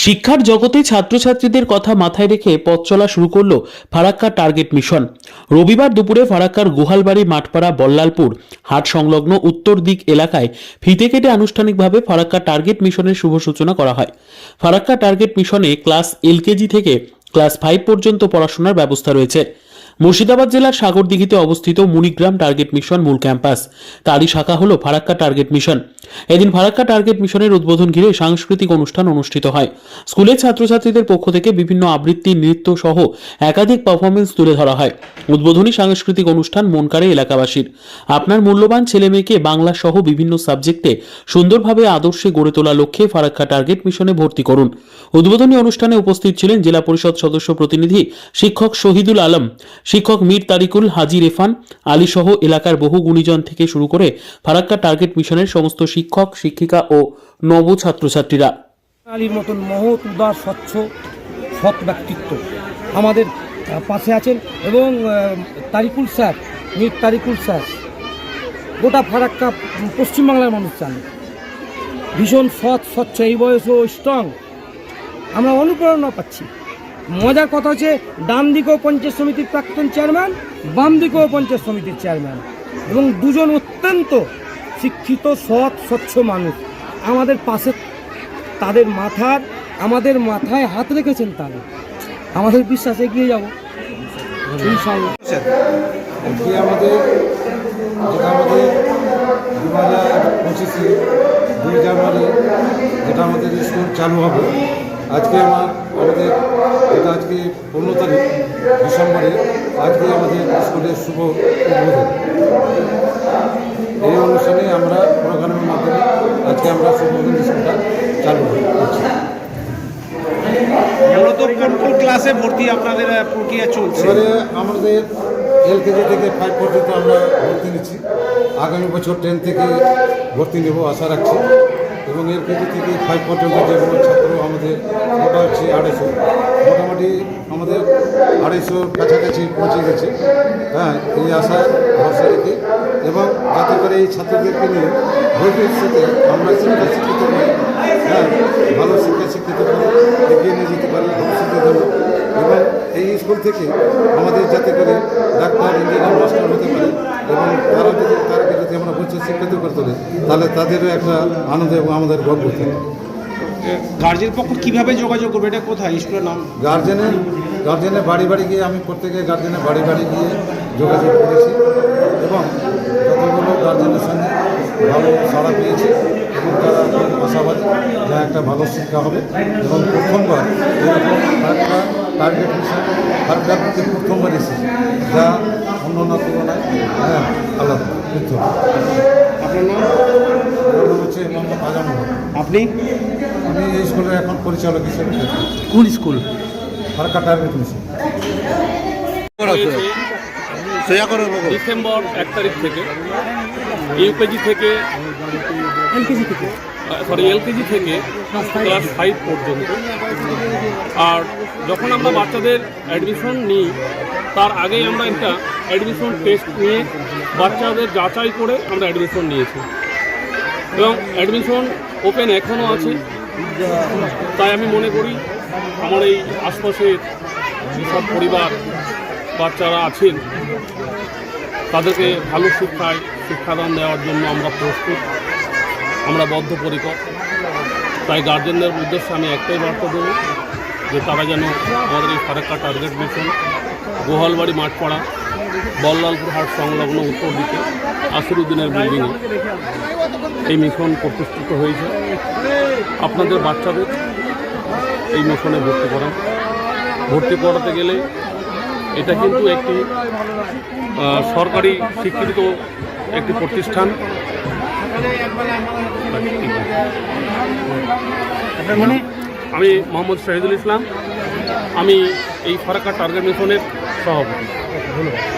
শিক্ষার জগতে ছাত্রছাত্রীদের কথা মাথায় রেখে পথ চলা শুরু করল ফারাক্কা টার্গেট মিশন। রবিবার দুপুরে ফারাক্কার গোহালবাড়ি মাঠপাড়া বল্লালপুর হাট সংলগ্ন উত্তর দিক এলাকায় ফিতে কেটে আনুষ্ঠানিকভাবে ফারাক্কা টার্গেট মিশনের শুভ সূচনা করা হয়। ফারাক্কা টার্গেট মিশনে ক্লাস এলকেজি থেকে ক্লাস 5 পর্যন্ত পড়াশোনার ব্যবস্থা রয়েছে। মুর্শিদাবাদ জেলার সাগরদিঘিতে অবস্থিত মুনিগ্রাম টার্গেট মিশন মূল ক্যাম্পাস, তারই শাখা হল ফারাক্কা টার্গেট মিশন। এদিন ফারাক্কা টার্গেট মিশনের উদ্বোধন ঘিরে সাংস্কৃতিক অনুষ্ঠান অনুষ্ঠিত হয়। স্কুলের ছাত্রছাত্রীদের পক্ষ থেকে বিভিন্ন আবৃত্তি, নৃত্য সহ একাধিক পারফরমেন্স তুলে ধরা হয়। উদ্বোধনী সাংস্কৃতিক অনুষ্ঠান মন কাড়ে এলাকাবাসীর। আপনার মূল্যবান ছেলে মেয়েকে বাংলা সহ বিভিন্ন সাবজেক্টে সুন্দরভাবে আদর্শে গড়ে তোলা লক্ষ্যে ফারাক্কা টার্গেট মিশনে ভর্তি করুন। উদ্বোধনী অনুষ্ঠানে উপস্থিত ছিলেন জেলা পরিষদ সদস্য প্রতিনিধি শিক্ষক শহীদুল আলম, শিক্ষক মীর তারিকুল, হাজি রেফান আলী সহ এলাকার বহু গুণীজন থেকে শুরু করে ফারাক্কা টার্গেট মিশনের সমস্ত শিক্ষক, শিক্ষিকা ও নব ছাত্রছাত্রীরা। আলীর মতন মহৎ, উদার, স্বচ্ছ, সৎ ব্যক্তিত্ব আমাদের পাশে আছেন এবং তারিকুল স্যার, মীর তারিকুল স্যার গোটা ফারাক্কা পশ্চিমবাংলার মানুষ জানে, ভীষণ সৎ, স্বচ্ছ, এই বয়সেও স্ট্রং। আমরা অনুপ্রেরণা পাচ্ছি। মজার কথা হচ্ছে ডান দিকেও পঞ্চায়েত সমিতির প্রাক্তন চেয়ারম্যান, বাম দিকেও পঞ্চায়েত সমিতির চেয়ারম্যান এবং দুজন অত্যন্ত শিক্ষিত, সৎ, স্বচ্ছ মানুষ আমাদের পাশে। তাদের আমাদের মাথায় হাত রেখেছেন তারা। আমাদের বিশ্বাস এগিয়ে যাব ইনশাআল্লাহ। আমাদের 2 জানুয়ারি যেটা আমাদের স্কুল চালু হবে, আজকে আমাদের এটা আজকে 15 তারিখ ডিসেম্বরে, আজকে আমাদের স্কুলের শুভ উদ্বোধন। এই অনুষ্ঠানে আমরা প্রোগ্রামের মাধ্যমে আজকে আমরা শুভ স্কুলটা চালু করছি। মূলত কোন ক্লাসে ভর্তি আপনাদের প্রক্রিয়া চলছে? এবারে আমাদের এলকেজি থেকে 5 পর্যন্ত আমরা ভর্তি নিচ্ছি। আগামী বছর 10 থেকে ভর্তি নেব আশা রাখছি। এবং এলকেজি থেকে 5 পর্যন্ত যেগুলো ছাত্র আমাদের ওটা হচ্ছে 250, মোটামুটি আমাদের 250 কাছাকাছি পৌঁছে গেছে। হ্যাঁ, এই আশা ভরসা রেখে এবং যাতে করে এই ছাত্রদেরকে নিয়ে ভবিষ্যতে আমরা শিক্ষা শিক্ষিত করি, হ্যাঁ, ভালো শিক্ষা শিক্ষিত করে এগিয়ে নিয়ে যেতে পারি ভবিষ্যতের জন্য। এবং এই স্কুল থেকে আমাদের যাতে করে ডাক্তার, ইঞ্জিনিয়ার, মাস্টার হতে পারে এবং তারাকে যদি আমরা ভবিষ্যৎ শিক্ষিত করে তোলে, তাহলে তাদেরও একটা আনন্দ এবং আমাদের গর্ব থাকে। গার্জেন পক্ষ কীভাবে যোগাযোগ করবে? এটা কোথায় স্কুলের নাম? গার্জেনের বাড়ি বাড়ি গিয়ে আমি প্রত্যেকে গার্জেনের বাড়ি বাড়ি গিয়ে যোগাযোগ করেছি এবং যতগুলো গার্জেনের সঙ্গে ভালো সাড়া পেয়েছে এবং তারা আশাবাদী যা একটা ভালো শিক্ষা হবে। এবং প্রথমবার এরকম একটা টার্গেট মিশন সরকার থেকে প্রথমবার এসেছে, যা অন্য তুলনায় আলাদা। আপনার নাম? হচ্ছে মোহাম্মদ আজম। আপনি? আমি এই স্কুলের এখন পরিচালক হিসেবে। কোন school? Farakka target mission. December 1 তারিখ থেকে এলকেজি থেকে ক্লাস 5 পর্যন্ত। আর যখন আমরা বাচ্চাদের অ্যাডমিশন নিই, তার আগেই আমরা একটা অ্যাডমিশন টেস্ট নিয়ে বাচ্চাদের যাচাই করে আমরা অ্যাডমিশন নিয়েছি এবং অ্যাডমিশন ওপেন এখনও আছে। তাই আমি মনে করি আমার এই আশপাশের যেসব পরিবার বাচ্চারা আছেন তাদেরকে ভালো শিক্ষাদান দেওয়ার জন্য আমরা প্রস্তুত, আমরা বদ্ধপরিকর। তাই গার্জেনদের উদ্দেশ্যে আমি একটাই বার্তা দেব যে তারা যেন আমাদের এই ফারাক্কা টার্গেট মিশন গোহালবাড়ি মাঠপাড়া বল্লালপুর হাট সংলগ্ন উত্তর দিকে আসিরুদ্দিনের বিল্ডিংয়ে এই মিশন প্রতিষ্ঠিত হয়েছে। আপনাদের বাচ্চাদের এই মিশনে ভর্তি করাতে গেলে এটা কিন্তু একটি সরকারি স্বীকৃত একটি প্রতিষ্ঠান। আমি মোহাম্মদ শহীদুল ইসলাম, আমি এই ফারাক্কা টার্গেট মিশনের সভাপতি। ধন্যবাদ।